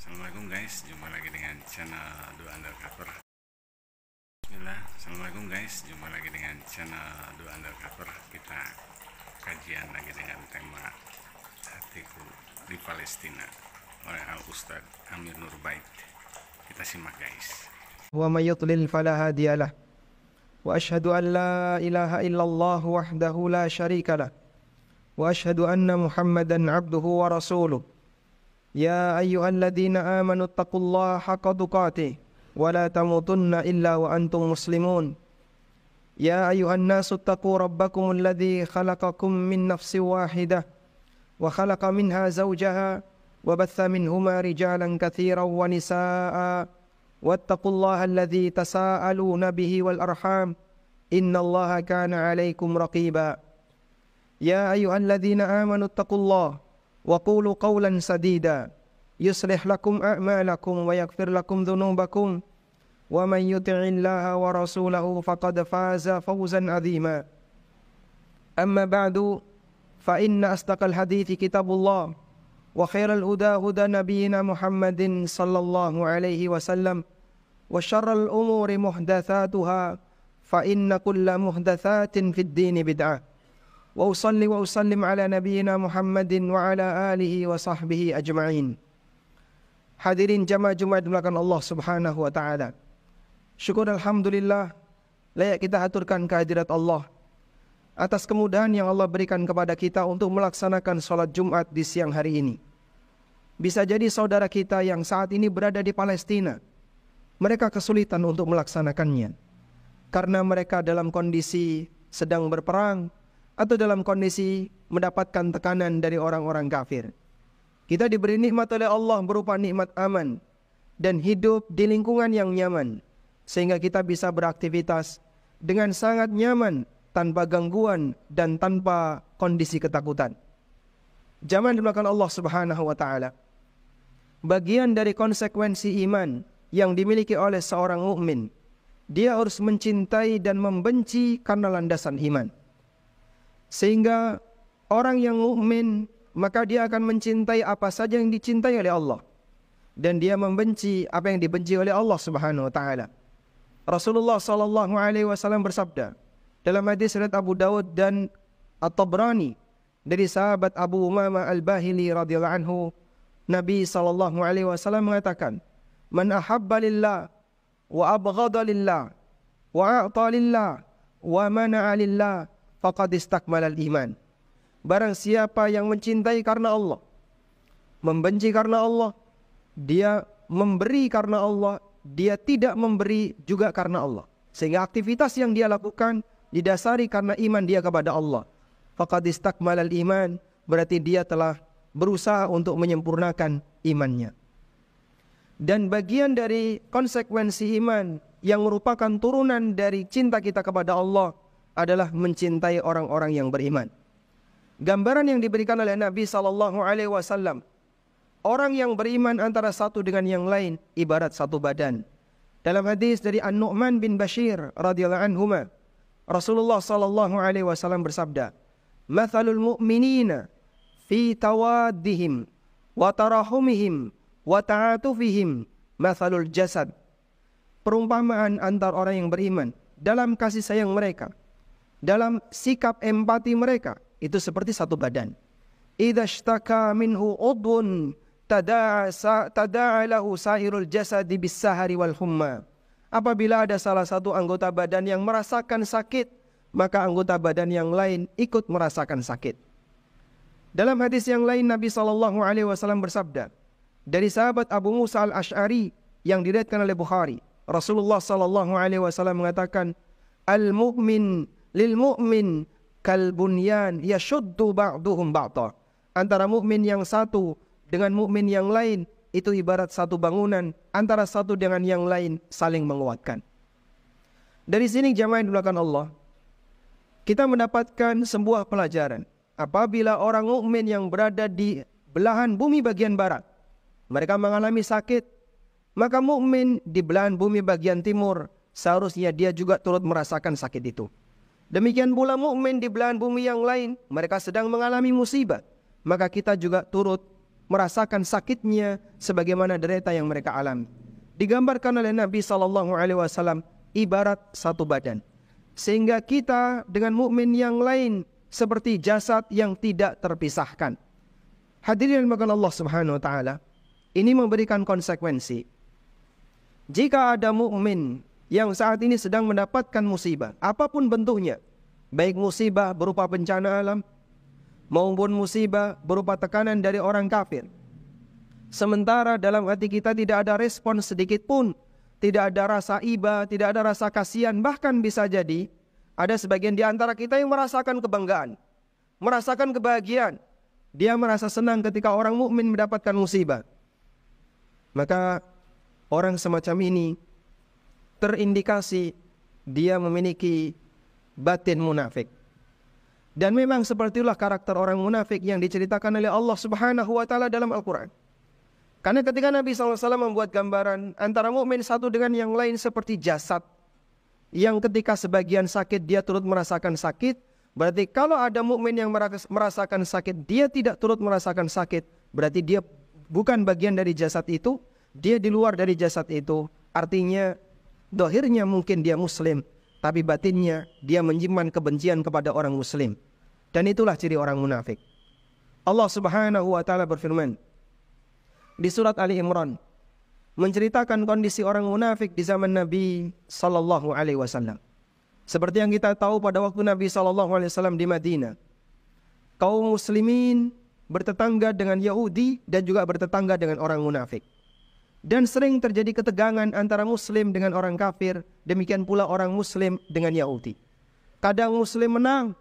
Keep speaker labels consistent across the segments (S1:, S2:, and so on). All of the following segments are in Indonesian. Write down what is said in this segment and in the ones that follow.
S1: Assalamualaikum guys, jumpa lagi dengan channel Dua Undercover. Bismillah, Assalamualaikum guys, jumpa lagi dengan channel Dua Undercover. Kita kajian lagi dengan tema Hatiku di Palestina oleh Al-Ustaz Amir Nurbait. Kita simak guys.
S2: Wa may yudlil fala hadiya lah. Wa asyhadu an la ilaha illallah wahdahu la syarika lah. Wa asyhadu anna Muhammadan abduhu wa rasuluh. Ya ayyuhalladzina amanu taqullaha haqqa tuqatih wa la tamutunna illa wa antum muslimun. Ya ayyuhan nasu taqu rabbakumul ladzi khalaqakum min nafsin wahidah wa khalaqa minha zawjaha wa batha minhuma rijalan katsiran wa nisaa'a wattaqullaha alladzi tasaaluna bihi wal arham innallaha kana 'alaikum raqiba. Ya ayyuhalladzina amanu taqullaha wa qulu qawlan sadida yuslih lakum a'malakum wa yaghfir lakum dhunubakum wa man yuti'illaha wa rasulahu faqad faza fawzan 'azima. Amma ba'du, fa inna asdaqal hadithi kitabullah wa khairal huda huda nabiyyina Muhammadin sallallahu alaihi wasallam wa syarral umuri muhdatsatuha fa inna kulla muhdatsatin fid dini bid'ah. Wa usalli wa usallim ala nabiyyina Muhammadin wa ala alihi wa sahbihi ajma'in. Hadirin jamaah Jumat dimulakan Allah Subhanahu wa taala. Syukur alhamdulillah layak kita haturkan kehadirat Allah atas kemudahan yang Allah berikan kepada kita untuk melaksanakan salat Jumat di siang hari ini. Bisa jadi saudara kita yang saat ini berada di Palestina, mereka kesulitan untuk melaksanakannya karena mereka dalam kondisi sedang berperang atau dalam kondisi mendapatkan tekanan dari orang-orang kafir. Kita diberi nikmat oleh Allah berupa nikmat aman dan hidup di lingkungan yang nyaman, sehingga kita bisa beraktivitas dengan sangat nyaman tanpa gangguan dan tanpa kondisi ketakutan. Jamaah dimulakan Allah Subhanahu wa taala. Bagian dari konsekuensi iman yang dimiliki oleh seorang mukmin, dia harus mencintai dan membenci karena landasan iman. Sehingga orang yang mukmin maka dia akan mencintai apa saja yang dicintai oleh Allah dan dia membenci apa yang dibenci oleh Allah Subhanahu wa taala. Rasulullah sallallahu alaihi wasallam bersabda dalam hadis riwayat Abu Dawud dan At-Tabrani dari sahabat Abu Umamah Al-Bahili radhiyallahu anhu, Nabi sallallahu alaihi wasallam mengatakan, "Man ahabba lillah wa abghada lillah wa a'ta lillah wa mana'a lillah faqad istakmalal iman." Barang siapa yang mencintai karena Allah, membenci karena Allah, dia memberi karena Allah, dia tidak memberi juga karena Allah, sehingga aktivitas yang dia lakukan didasari karena iman dia kepada Allah, faqad istakmalal iman, berarti dia telah berusaha untuk menyempurnakan imannya. Dan bagian dari konsekuensi iman yang merupakan turunan dari cinta kita kepada Allah adalah mencintai orang-orang yang beriman. Gambaran yang diberikan oleh Nabi sallallahu alaihi wasallam, orang yang beriman antara satu dengan yang lain ibarat satu badan. Dalam hadis dari An-Nu'man bin Bashir radhiyallahu anhuma, Rasulullah sallallahu alaihi wasallam bersabda, "Matsalul mu'minina fi tawaddihim wa tarahumihim wa ta'atufihim matsalul jasad." Perumpamaan antar orang yang beriman dalam kasih sayang mereka, dalam sikap empati mereka, itu seperti satu badan. Idza ishtaka minhu udhun tada'a lahu sairul jasadi bis-sahari wal humma. Apabila ada salah satu anggota badan yang merasakan sakit, maka anggota badan yang lain ikut merasakan sakit. Dalam hadis yang lain Nabi sallallahu alaihi wasallam bersabda dari sahabat Abu Musa Al-Asy'ari yang diriwayatkan oleh Bukhari, Rasulullah sallallahu alaihi wasallam mengatakan, "Al-mu'min lil mu'min kal bunyan yashuddu ba'duhum ba'dha." Antara mukmin yang satu dengan mukmin yang lain itu ibarat satu bangunan, antara satu dengan yang lain saling menguatkan. Dari sini jamaah yang dimuliakan Allah, kita mendapatkan sebuah pelajaran. Apabila orang mukmin yang berada di belahan bumi bagian barat, mereka mengalami sakit, maka mukmin di belahan bumi bagian timur seharusnya dia juga turut merasakan sakit itu. Demikian pula mukmin di belahan bumi yang lain, mereka sedang mengalami musibah, maka kita juga turut merasakan sakitnya sebagaimana derita yang mereka alami. Digambarkan oleh Nabi SAW ibarat satu badan, sehingga kita dengan mukmin yang lain seperti jasad yang tidak terpisahkan. Hadirin yang dimuliakan Allah Subhanahu wa taala, ini memberikan konsekuensi. Jika ada mukmin yang saat ini sedang mendapatkan musibah, apapun bentuknya, baik musibah berupa bencana alam maupun musibah berupa tekanan dari orang kafir, sementara dalam hati kita tidak ada respon sedikit pun, tidak ada rasa iba, tidak ada rasa kasihan, bahkan bisa jadi ada sebagian di antara kita yang merasakan kebanggaan, merasakan kebahagiaan. Dia merasa senang ketika orang mukmin mendapatkan musibah. Maka orang semacam ini terindikasi dia memiliki batin munafik. Dan memang seperti itulah karakter orang munafik yang diceritakan oleh Allah Subhanahu wa taala dalam Al-Qur'an. Karena ketika Nabi SAW membuat gambaran antara mukmin satu dengan yang lain seperti jasad, yang ketika sebagian sakit dia turut merasakan sakit, berarti kalau ada mukmin yang merasakan sakit, dia tidak turut merasakan sakit, berarti dia bukan bagian dari jasad itu, dia di luar dari jasad itu. Artinya dohirnya mungkin dia muslim, tapi batinnya dia menyimpan kebencian kepada orang muslim. Dan itulah ciri orang munafik. Allah Subhanahu wa taala berfirman di surat Ali Imran menceritakan kondisi orang munafik di zaman Nabi sallallahu alaihi wasallam. Seperti yang kita tahu pada waktu Nabi sallallahu alaihi wasallam di Madinah, kaum muslimin bertetangga dengan Yahudi dan juga bertetangga dengan orang munafik. Dan sering terjadi ketegangan antara muslim dengan orang kafir, demikian pula orang muslim dengan Yahudi. Kadang muslim menang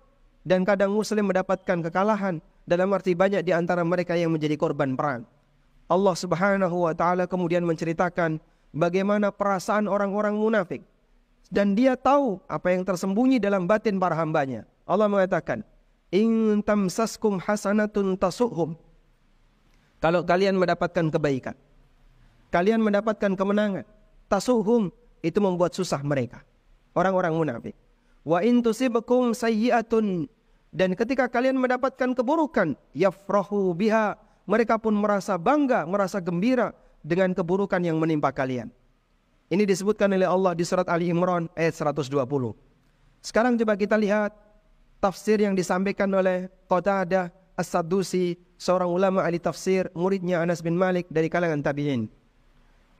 S2: dan kadang muslim mendapatkan kekalahan, dalam arti banyak di antara mereka yang menjadi korban perang. Allah Subhanahu wa taala kemudian menceritakan bagaimana perasaan orang-orang munafik, dan dia tahu apa yang tersembunyi dalam batin para hambanya. Allah mengatakan, "In tamsaskum hasanatun tasuhum." Kalau kalian mendapatkan kebaikan, kalian mendapatkan kemenangan, tasuhum, itu membuat susah mereka, orang-orang munafik. Wa in tusibakum sayyi'atun, dan ketika kalian mendapatkan keburukan, yafrahu biha, mereka pun merasa bangga, merasa gembira dengan keburukan yang menimpa kalian. Ini disebutkan oleh Allah di surat Ali Imran ayat 120. Sekarang coba kita lihat tafsir yang disampaikan oleh Qatadah As-Saddusi, seorang ulama ahli tafsir, muridnya Anas bin Malik dari kalangan tabi'in.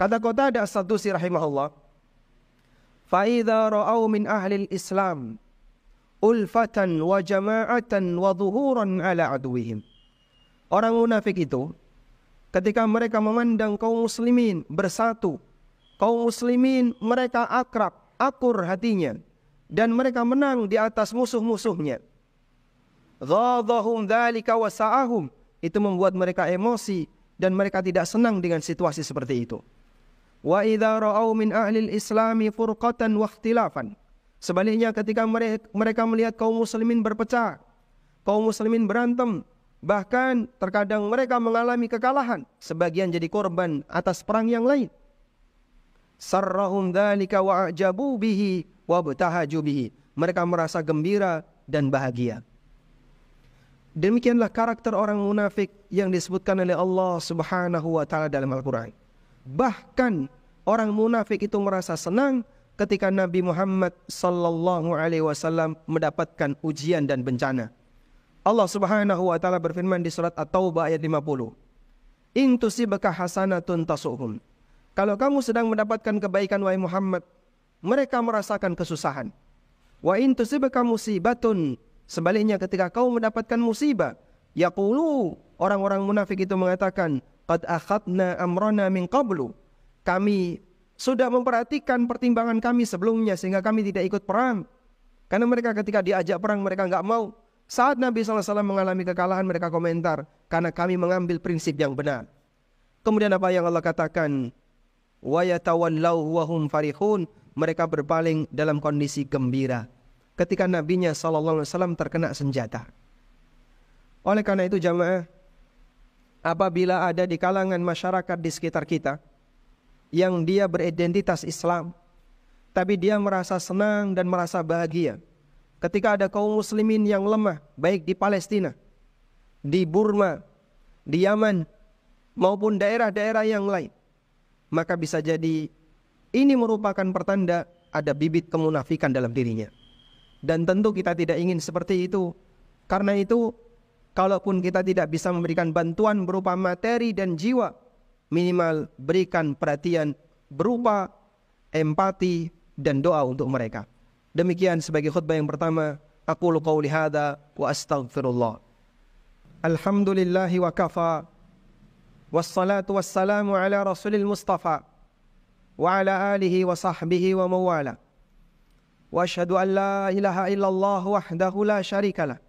S2: Kata Qatadah As-Saddusi rahimahullah, "Fa idza ra'au min ahli al-Islam ulfatan wa jama'atan wa dhuhuran ala aduwihim." Orang munafik itu ketika mereka memandang kaum muslimin bersatu, kaum muslimin mereka akrab, akur hatinya, dan mereka menang di atas musuh-musuhnya, ghadahum dzalika wa sa'ahum, itu membuat mereka emosi dan mereka tidak senang dengan situasi seperti itu. Wa idza ra'au min ahli al-islami furqatan wa ikhtilafan, sebaliknya ketika mereka melihat kaum muslimin berpecah, kaum muslimin berantem, bahkan terkadang mereka mengalami kekalahan, sebagian jadi korban atas perang yang lain, sarrahum dzalika wa ajabu bihi wa btahaju bihi, mereka merasa gembira dan bahagia. Demikianlah karakter orang munafik yang disebutkan oleh Allah Subhanahu wa taala dalam Al-Qur'an. Bahkan orang munafik itu merasa senang ketika Nabi Muhammad sallallahu alaihi wasallam mendapatkan ujian dan bencana. Allah Subhanahu wa taala berfirman di surat At-Taubah ayat 50, "In tusibaka hasanatun tasuhum." Kalau kamu sedang mendapatkan kebaikan wahai Muhammad, mereka merasakan kesusahan. Wa in tusibaka musibatun, sebaliknya ketika kamu mendapatkan musibah, yaqulu, orang-orang munafik itu mengatakan, qad akhadna amrana min qablu, kami sudah memperhatikan pertimbangan kami sebelumnya sehingga kami tidak ikut perang. Karena mereka ketika diajak perang mereka enggak mau. Saat Nabi SAW mengalami kekalahan mereka komentar, karena kami mengambil prinsip yang benar. Kemudian apa yang Allah katakan? Wa yatawallaw wa hum farihun, mereka berpaling dalam kondisi gembira ketika nabinya SAW terkena senjata. Oleh karena itu jamaah, apabila ada di kalangan masyarakat di sekitar kita yang dia beridentitas Islam, tapi dia merasa senang dan merasa bahagia ketika ada kaum muslimin yang lemah, baik di Palestina, di Burma, di Yaman, maupun daerah-daerah yang lain, maka bisa jadi ini merupakan pertanda ada bibit kemunafikan dalam dirinya. Dan tentu kita tidak ingin seperti itu. Karena itu, kalaupun kita tidak bisa memberikan bantuan berupa materi dan jiwa, minimal berikan perhatian berupa empati dan doa untuk mereka. Demikian sebagai khutbah yang pertama. Aqulu qawli hadza wa astaghfirullah. Alhamdulillahi wa kafa. Wassalatu wassalamu ala rasulil mustafa. Wa ala alihi wa sahbihi wa mawala. Wa ashhadu an la ilaha illallah wahdahu la syarikalah.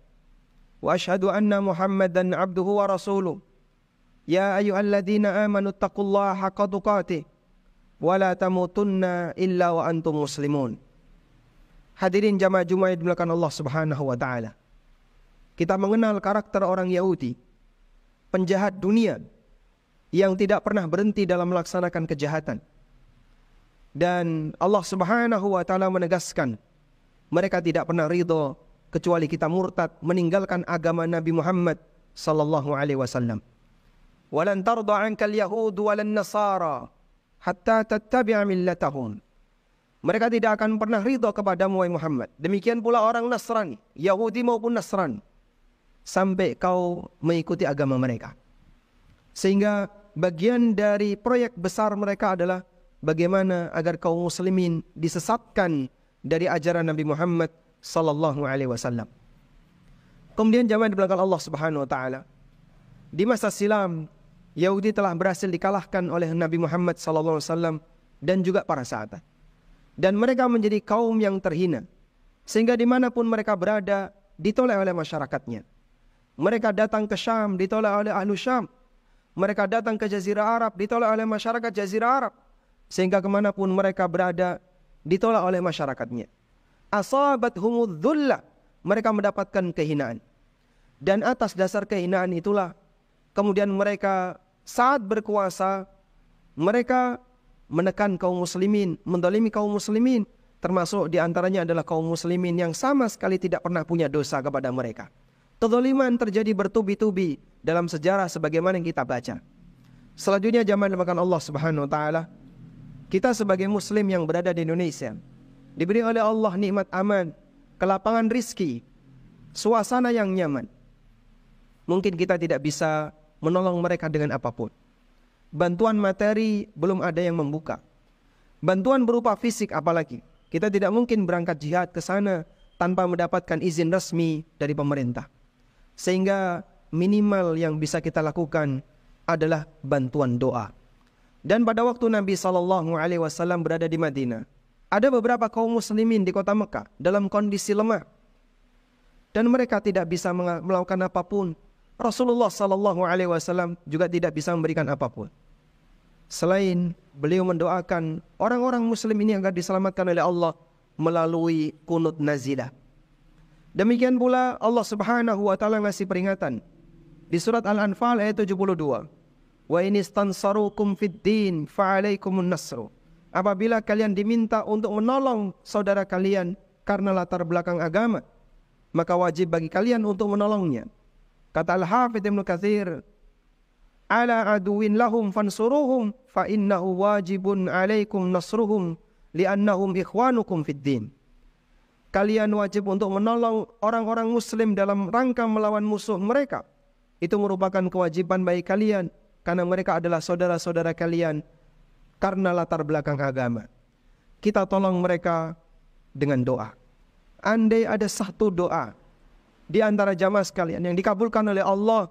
S2: Wa ashhadu anna Muhammadan abduhu wa rasuluh. Ya ayyuhalladzina amanu taqullaha haqqa tuqatih wa la tamutunna illa wa antum muslimun. Hadirin jamaah Jumat yang dimuliakan Allah Subhanahu wa taala. Kita mengenal karakter orang Yahudi, penjahat dunia yang tidak pernah berhenti dalam melaksanakan kejahatan. Dan Allah Subhanahu wa taala menegaskan, mereka tidak pernah ridho kecuali kita murtad meninggalkan agama Nabi Muhammad sallallahu alaihi wasallam. Walan tarda 'ankal yahud walan nasara hatta tattabi'a millatahum. Mereka tidak akan pernah ridho kepadamu wahai Muhammad. Demikian pula orang Nasrani, Yahudi maupun Nasrani, sampai kau mengikuti agama mereka. Sehingga bagian dari proyek besar mereka adalah bagaimana agar kaum muslimin disesatkan dari ajaran Nabi Muhammad sallallahu alaihi wasallam. Kemudian jamaah di belakang Allah Subhanahu wa taala, di masa silam Yahudi telah berhasil dikalahkan oleh Nabi Muhammad sallallahu alaihi wasallam dan juga para sahabat. Dan mereka menjadi kaum yang terhina, sehingga dimanapun mereka berada ditolak oleh masyarakatnya. Mereka datang ke Syam ditolak oleh ahlu Syam. Mereka datang ke Jazirah Arab ditolak oleh masyarakat Jazirah Arab. Sehingga kemanapun mereka berada ditolak oleh masyarakatnya. Asabathumudz dzullah, mereka mendapatkan kehinaan. Dan atas dasar kehinaan itulah kemudian mereka saat berkuasa, mereka menekan kaum muslimin, mendolimi kaum muslimin, termasuk diantaranya adalah kaum muslimin yang sama sekali tidak pernah punya dosa kepada mereka. Kezaliman terjadi bertubi-tubi dalam sejarah sebagaimana yang kita baca. Selanjutnya jamaah dimuliakan Allah Subhanahu wa taala, kita sebagai muslim yang berada di Indonesia diberi oleh Allah nikmat aman, kelapangan rizki, suasana yang nyaman. Mungkin kita tidak bisa menolong mereka dengan apapun. Bantuan materi belum ada yang membuka. Bantuan berupa fisik apalagi. Kita tidak mungkin berangkat jihad ke sana tanpa mendapatkan izin resmi dari pemerintah. Sehingga minimal yang bisa kita lakukan adalah bantuan doa. Dan pada waktu Nabi SAW berada di Madinah, ada beberapa kaum muslimin di kota Mekah dalam kondisi lemah. Dan mereka tidak bisa melakukan apapun. Rasulullah SAW juga tidak bisa memberikan apapun. Selain beliau mendoakan orang-orang muslim ini agar diselamatkan oleh Allah melalui kunut nazilah. Demikian pula Allah Subhanahu wa taala ngasih peringatan di surat Al-Anfal ayat 72. Wa in istansarukum fid din fa alaikumun nasru. Apabila kalian diminta untuk menolong saudara kalian karena latar belakang agama, maka wajib bagi kalian untuk menolongnya. Kata Al-Hafidz Ibnu Katsir, ala aduwin lahum fansuruhum fa innahu wajibun alaikum nasruhum li'annahum ikhwanukum fid din. Kalian wajib untuk menolong orang-orang muslim dalam rangka melawan musuh mereka. Itu merupakan kewajiban bagi kalian karena mereka adalah saudara-saudara kalian karena latar belakang agama. Kita tolong mereka dengan doa. Andai ada satu doa di antara jamaah sekalian yang dikabulkan oleh Allah,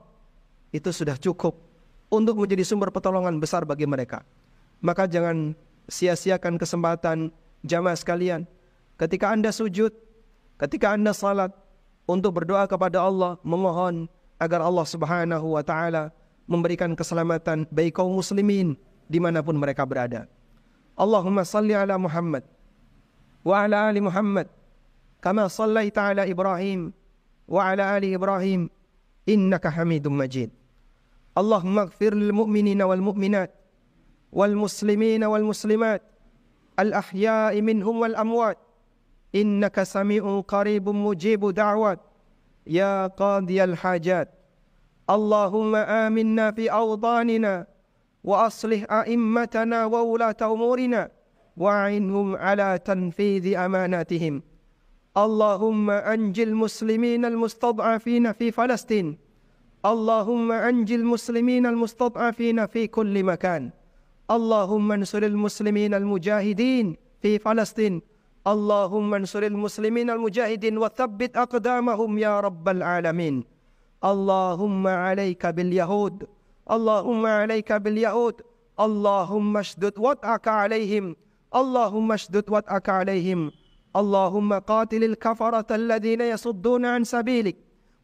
S2: itu sudah cukup untuk menjadi sumber pertolongan besar bagi mereka. Maka jangan sia-siakan kesempatan jamaah sekalian. Ketika Anda sujud, ketika Anda salat, untuk berdoa kepada Allah, memohon agar Allah Subhanahu wa taala memberikan keselamatan bagi kaum muslimin dimanapun mereka berada. Allahumma salli ala Muhammad wa ala ali Muhammad kama sallaita ala Ibrahim wa ala ali Ibrahim innaka Hamidum Majid. Allahumma ighfir lil mu'minina wal mu'minat wal muslimina wal muslimat al ahya'i minhum wal amwat innaka sami'un qaribun mujibu da'wat ya qadiyal hajat اللهم آمنا في أوطاننا وأصلح أئمتنا وولاة أمورنا وأعنهم على تنفيذ أماناتهم. اللهم أنج المسلمين المستضعفين في فلسطين. اللهم أنج المسلمين المستضعفين في كل مكان. اللهم انصر المسلمين المجاهدين في فلسطين. اللهم انصر المسلمين المجاهدين وثبت أقدامهم يا رب العالمين. اللهم عليك باليهود. اللهم عليك باليهود. اللهم اشدد وطأك عليهم. اللهم اشدد وطأك عليهم. اللهم قاتل الكفرة الذين يصدون عن سبيلك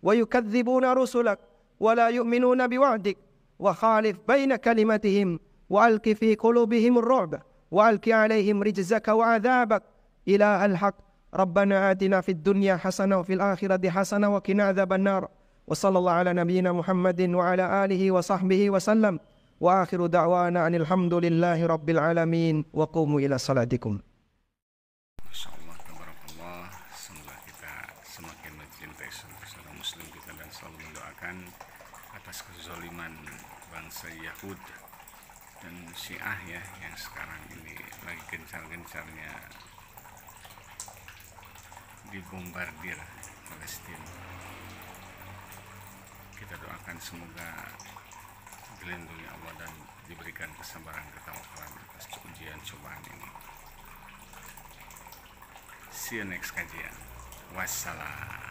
S2: ويكذبون رسلك ولا يؤمنون بوعدك، وخالف بين كلمتهم وألق في قلوبهم الرعب وألق عليهم رجزك وعذابك إله الحق. ربنا آتنا في الدنيا حسنة وفي الآخرة حسنة وقنا عذاب النار. وصلى الله على نبينا محمد وعلى آله وصحبه وسلم، وآخر دعوانا أن الحمد لله رب العالمين وقوموا إلى صلاتكم.
S1: Masya Allah, tabarakallah. Semoga kita semakin mencintai saudara muslim kita dan selalu mendoakan atas kezaliman bangsa Yahud dan Syiah ya, yang sekarang ini lagi gencar-gencarnya dibombardir Palestina. Kita doakan semoga dilindungi Allah dan diberikan kesabaran ketawakalan atas ujian cobaan ini. See you next kajian. Wassalam.